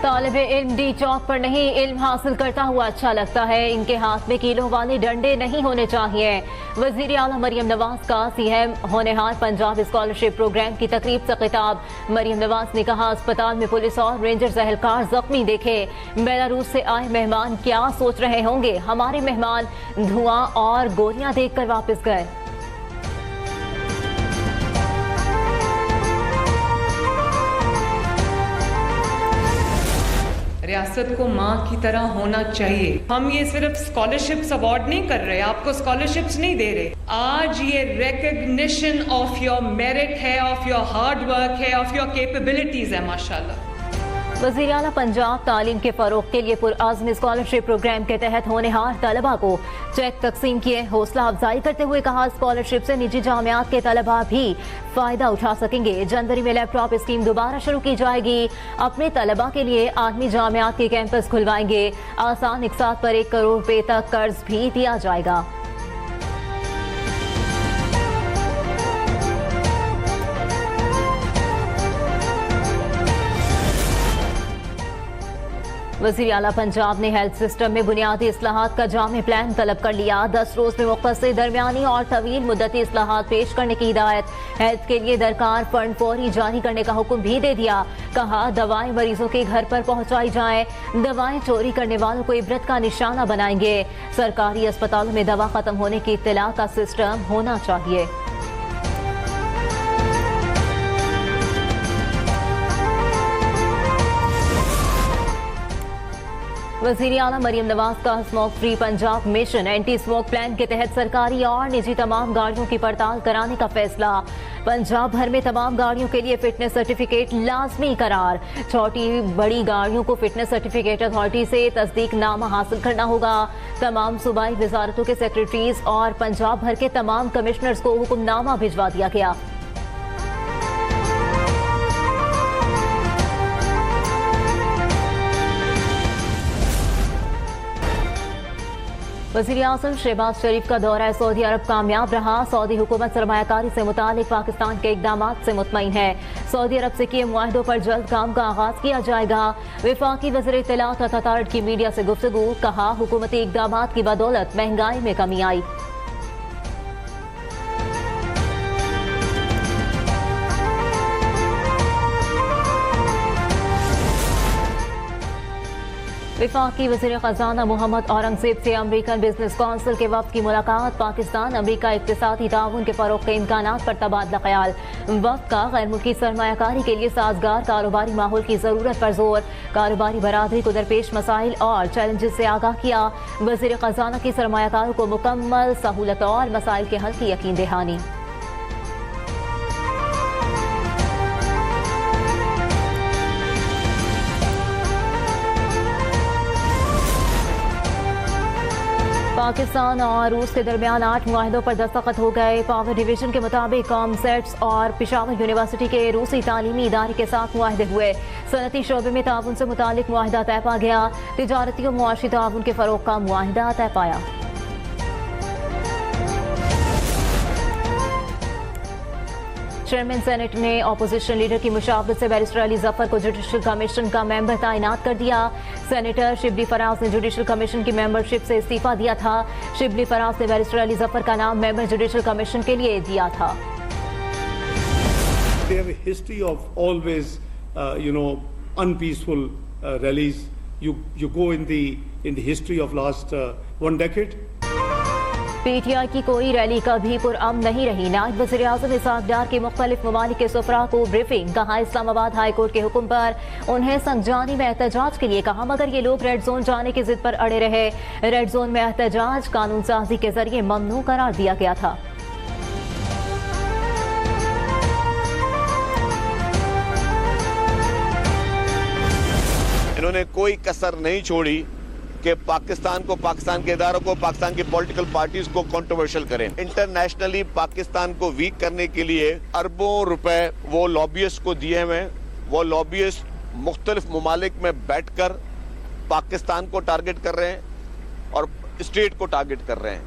तालिब इल्म डी चौक पर नहीं, इल्म हासिल करता हुआ अच्छा लगता है। इनके हाथ में कीलों वाले डंडे नहीं होने चाहिए। वजीर आला मरियम नवाज का सीएम होनहार पंजाब स्कॉलरशिप प्रोग्राम की तकरीब से खिताब। मरियम नवाज ने कहा, अस्पताल में पुलिस और रेंजर्स एहलकार जख्मी देखे। बेलारूस से आए मेहमान क्या सोच रहे होंगे, हमारे मेहमान धुआं और गोलियां देखकर वापस गए। रियासत को माँ की तरह होना चाहिए। हम ये सिर्फ स्कॉलरशिप्स अवार्ड नहीं कर रहे, आपको स्कॉलरशिप्स नहीं दे रहे। आज ये रिकग्निशन ऑफ योर मेरिट है, ऑफ योर हार्ड वर्क है, ऑफ योर कैपेबिलिटीज है। माशाल्लाह। वज़ीर आला पंजाब तालीम के फरोग के लिए पुरआज़्म स्कॉलरशिप प्रोग्राम के तहत होनहार तलबा को चेक तकसीम किए। हौसला अफजाई करते हुए कहा, स्कॉलरशिप से निजी जामियात के तलबा भी फायदा उठा सकेंगे। जनवरी में लैपटॉप स्कीम दोबारा शुरू की जाएगी। अपने तलबा के लिए आदमी जामियात के कैंपस खुलवाएंगे। आसान इकसात पर 1 करोड़ रुपए तक कर्ज भी दिया जाएगा। वज़ीर आला पंजाब ने हेल्थ सिस्टम में बुनियादी इस्लाहात का जामे प्लान तलब कर लिया। 10 रोज में मुख्तसर, दरमियानी और तवील मुद्दती इस्लाहात पेश करने की हिदायत। हेल्थ के लिए दरकार फंड फौरी जारी करने का हुक्म भी दे दिया। कहा, दवाएं मरीजों के घर पर पहुंचाई जाएं। दवाएं चोरी करने वालों को इबरत का निशाना बनाएंगे। सरकारी अस्पतालों में दवा खत्म होने की इत्तला का सिस्टम होना चाहिए। वज़ीर आला मरियम नवाज का smoke free Punjab mission anti smoke plan के तहत सरकारी और निजी तमाम गाड़ियों की पड़ताल कराने का फैसला। पंजाब भर में तमाम गाड़ियों के लिए फिटनेस सर्टिफिकेट लाजमी करार। छोटी बड़ी गाड़ियों को फिटनेस सर्टिफिकेट अथॉरिटी से तस्दीकनामा हासिल करना होगा। तमाम सूबाई वजारतों के सेक्रेटरीज और पंजाब भर के तमाम कमिश्नर्स को हुक्मनामा भिजवा दिया गया। वज़ीर आज़म शहबाज शरीफ का दौरा सऊदी अरब कामयाब रहा। सऊदी हुकूमत सरमायाकारी से मुतालिक पाकिस्तान के इक़दामात से मुतमईन है। सऊदी अरब से किए मुआहदों पर जल्द काम का आगाज किया जाएगा। वफाकी वज़ीर इत्तलात अतातर्क की मीडिया से गुफ्तगू। कहा, हुकूमती इक़दामात की बदौलत महंगाई में कमी आई। वफाकी वज़ीर ख़ज़ाना मोहम्मद औरंगज़ेब से अमरीकन बिजनेस काउंसिल के वफ़द की मुलाकात। पाकिस्तान अमरीका इक़्तिसादी ताउन के फ़रोग़ के इम्कानात पर तबादला ख्याल। वफ़द का गैर मुल्की सरमायाकारी के लिए साजगार कारोबारी माहौल की ज़रूरत पर जोर। कारोबारी बरादरी को दरपेश मसाइल और चैलेंजेस से आगाह किया। वज़ीर ख़ज़ाना की सरमायाकारों को मुकम्मल सहूलत और मसाइल के हल की यकीन दहानी। पाकिस्तान और रूस के दरमियान 8 मुआहिदों पर दस्तखत हो गए। पावर डिवीजन के मुताबिक कॉमसेट्स और पेशावर यूनिवर्सिटी के रूसी तालीमी इदारे के साथ मुआहिदे हुए। सनती शोबे में ताउन से मुतालिक मुआहिदा तय पा गया। तिजारती और मुआशी ताउन के फरोग का मुआहिदा तय पाया। चेयरमैन सेनेट ने अपोजिशन लीडर की मुशावरत से बैरिस्टर अली जफर को जुडिशल कमीशन का मेंबर तैनात कर दिया। सेनेटर शिबली फराज ने जुडिशल कमीशन की मेंबरशिप से इस्तीफा दिया था। शिबली फराज ने बैरिस्टर अली जफर का नाम मेंबर जुडिशल कमीशन के लिए दिया था। They have a history of always, unpeaceful rallies. You go in the history of last 1 decade. PTI की कोई रैली कभी पुरअमन नहीं रही। नायब वज़ीर आज़म इसहाक डार के मुख्तलिफ ममालिक के सुफरा को ब्रीफिंग। कहा, इस्लामाबाद हाई कोर्ट के हुक्म पर उन्हें संगजानी में एहतजाज के लिए कहा, मगर ये लोग रेड जोन जाने की जिद पर अड़े रहे। रेड जोन में एहतजाज कानून साजी के जरिए ममनू करार दिया गया था। इन्होंने कोई कसर नहीं छोड़ी कि पाकिस्तान को, पाकिस्तान के इदारों को, पाकिस्तान की पॉलिटिकल पार्टीज को कंट्रोवर्शियल करें। इंटरनेशनली पाकिस्तान को वीक करने के लिए अरबों रुपए वो लॉबियस्ट को दिए हुए। वो लॉबियस्ट मुख्तलिफ ममालिक में बैठकर पाकिस्तान को टारगेट कर रहे हैं और स्टेट को टारगेट कर रहे हैं।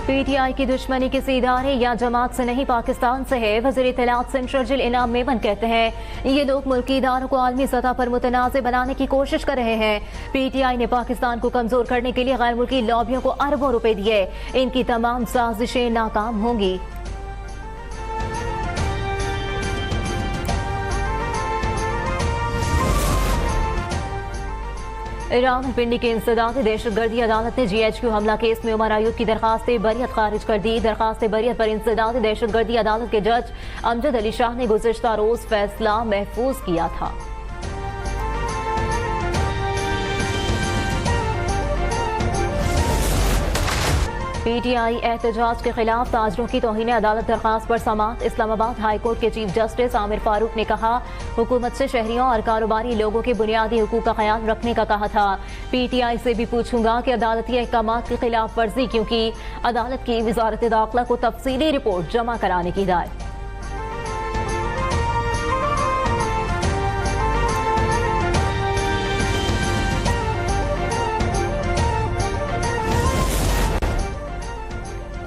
पीटीआई की दुश्मनी किसी इदारे या जमात से नहीं, पाकिस्तान से है। वज़ीर इत्तलात सेंट्रल इनाम मेमन कहते हैं ये लोग मुल्की इदारों को आलमी सतह पर मुतनाज़ बनाने की कोशिश कर रहे हैं। पीटीआई ने पाकिस्तान को कमजोर करने के लिए गैर मुल्की लॉबियों को अरबों रुपए दिए। इनकी तमाम साजिशें नाकाम होंगी। रावलपिंडी की इंसदादी दहशतगर्दी अदालत ने GHQ हमला केस में उमर अयूब की दरखास्त बरियत खारिज कर दी। दरखास्त बरियत पर इंसदादी दहशतगर्दी अदालत के जज अमजद अली शाह ने गुज़िश्ता रोज फैसला महफूज किया था। पीटीआई एहतजाज के खिलाफ ताजरों की तौहीन अदालत दरखास्त पर समाअत। इस्लामाबाद हाई कोर्ट के चीफ जस्टिस आमिर फारूक ने कहा हुकूमत से शहरियों और कारोबारी लोगों के बुनियादी हुकूक का ख्याल रखने का कहा था। पीटीआई से भी पूछूंगा कि अदालती अहकाम की खिलाफ वर्जी क्यों की। अदालत की वजारत दाखिला को तफसीली रिपोर्ट जमा कराने की हिदायत।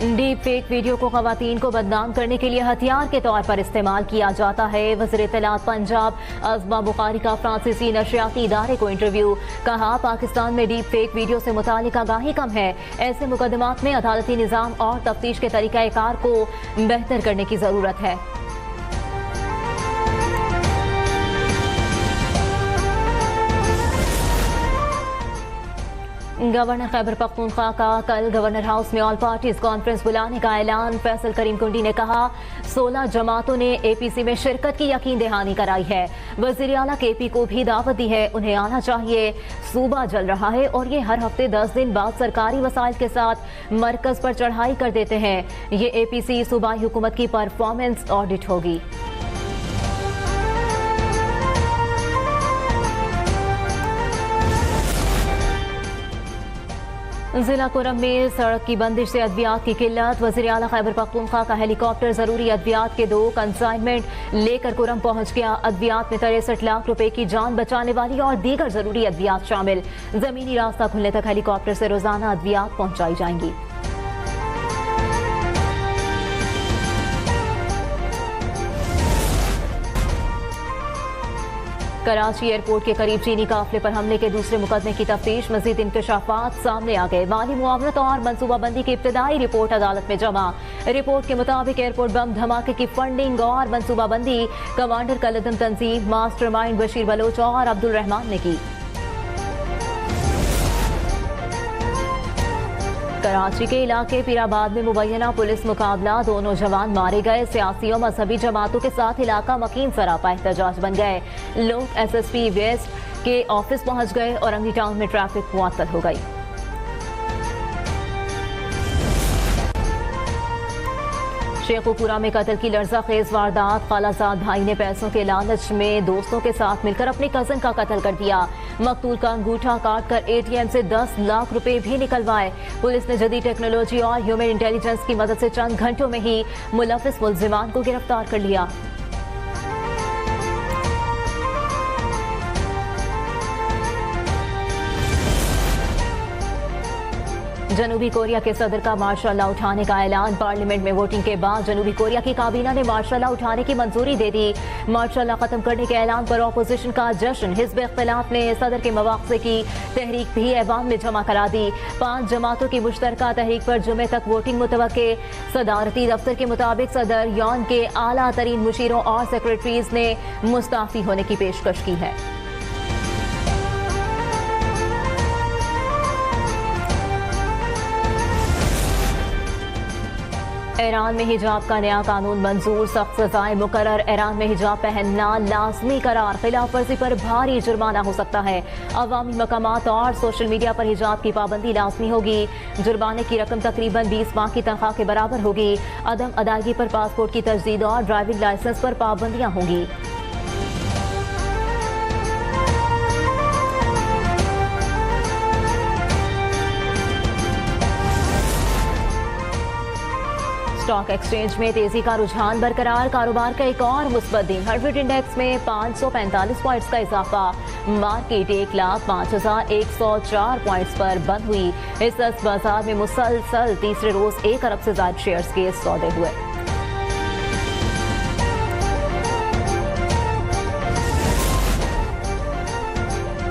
डीप फेक वीडियो को खवातीन को बदनाम करने के लिए हथियार के तौर पर इस्तेमाल किया जाता है। वज़ीर इत्तलात पंजाब अज़मा बुखारी का फ्रांसीसी नशरियाती इदारे को इंटरव्यू। कहा पाकिस्तान में डीप फेक वीडियो से मुतालिक आगाही कम है। ऐसे मुकदमात में अदालती निज़ाम और तफ्तीश के तरीक़ाकार को बेहतर करने की ज़रूरत है। गवर्नर खैबर पख्तूनख्वा का कल गवर्नर हाउस में ऑल पार्टीज कॉन्फ्रेंस बुलाने का ऐलान। फैसल करीम कुंडी ने कहा 16 जमातों ने APC में शिरकत की यकीन दहानी कराई है। वज़ीर आला KP को भी दावत दी है, उन्हें आना चाहिए। सूबा जल रहा है और ये हर हफ्ते 10 दिन बाद सरकारी वसाइल के साथ मरकज पर चढ़ाई कर देते हैं। ये APC सूबाई हुकूमत की परफॉर्मेंस ऑडिट होगी। जिला कुरम में सड़क की बंदिश से अद्वियात की किल्लत। वज़ीर आला खैबर पख्तूनख्वा का हेलीकॉप्टर जरूरी अद्वियात के 2 कंसाइनमेंट लेकर कुरम पहुंच गया। अद्वियात में 63 लाख रुपए की जान बचाने वाली और दीगर जरूरी अद्वियात शामिल। जमीनी रास्ता खुलने तक हेलीकॉप्टर से रोजाना अद्वियात पहुंचाई जाएंगी। कराची एयरपोर्ट के करीब चीनी काफिले पर हमले के दूसरे मुकदमे की तफ्तीश। मजीद इंकशाफात सामने आ गए। माली मुआवनत और मनसूबाबंदी की इब्तदाई रिपोर्ट अदालत में जमा। रिपोर्ट के मुताबिक एयरपोर्ट बम धमाके की फंडिंग और मनसूबाबंदी कमांडर कलदम तंजीम मास्टरमाइंड बशीर बलोच और अब्दुल रहमान ने की। कराची के इलाके पीराबाद में मुबैना पुलिस मुकाबला। 2 नौजवान मारे गए। सियासी और मजहबी जमातों के साथ इलाका मकीन सरापा एहतजाज बन गए। लोग SSP वेस्ट के ऑफिस पहुंच गए और अंगी टाउन में ट्रैफिक मुअत्तल हो गई। शेखुपुरा में कत्ल की लर्जा खेज वारदात। खालाजाद भाई ने पैसों के लालच में दोस्तों के साथ मिलकर अपने कजन का कत्ल कर दिया। मकतूल का अंगूठा काटकर ATM से 10 लाख रुपए भी निकलवाए। पुलिस ने जदीद टेक्नोलॉजी और ह्यूमन इंटेलिजेंस की मदद से चंद घंटों में ही मुलविस मुल्जिमान को गिरफ्तार कर लिया। जनूबी कोरिया के सदर का मार्शल लॉ उठाने का ऐलान। पार्लियामेंट में वोटिंग के बाद जनूबी कोरिया की काबीना ने मार्शल लॉ उठाने की मंजूरी दे दी। मार्शल लॉ खत्म करने के ऐलान पर अपोजिशन का जश्न। हिज़्ब इख्तिलाफ ने सदर के मवाक़े की तहरीक भी ऐवान में जमा करा दी। 5 जमातों की मुश्तरका तहरीक पर जुमे तक वोटिंग मुतवक्के। सदारती दफ्तर के मुताबिक सदर यौन के आला तरीन मुशीरों और सेक्रेटरीज ने मुस्ताफी होने की पेशकश की है। ईरान में हिजाब का नया कानून मंजूर। सख्त सजाएं मुकर्रर। ईरान में हिजाब पहनना लाजमी करार। खिलाफ वर्जी पर भारी जुर्माना हो सकता है। अवामी मकामात और सोशल मीडिया पर हिजाब की पाबंदी लाजमी होगी। जुर्माने की रकम तकरीबन 20 माह की तनख्वाह के बराबर होगी। अदम अदायगी पर पासपोर्ट की तजदीद और ड्राइविंग लाइसेंस पर पाबंदियां होंगी। स्टॉक एक्सचेंज में तेजी का रुझान बरकरार, कारोबार का एक और मुस्बत दिन। हर्टफील्ड इंडेक्स में 545 पॉइंट्स का इजाफा, मार्केट 1,05,104 पॉइंट्स पर बंद हुई। इस बाजार में मुसलसल तीसरे रोज 1 अरब से ज्यादा शेयर्स के सौदे हुए।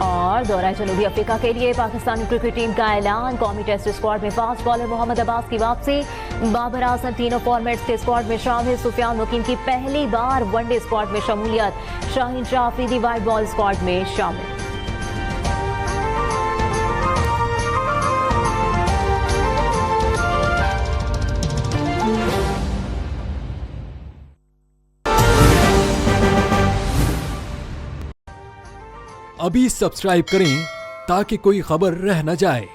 और दौरा जनूबी अफ्रीका के लिए पाकिस्तानी क्रिकेट टीम का ऐलान, कौमी टेस्ट स्क्वाड में फास्ट बॉलर मोहम्मद अब्बास की वापसी, बाबर आजम तीनों फॉर्मेट्स के स्क्वाड में शामिल, सुफियान मुकीम की पहली बार वनडे स्क्वाड में शमूलियत, Shaheen Shah Afridi white ball squad में शामिल। अभी सब्सक्राइब करें ताकि कोई खबर रह न जाए।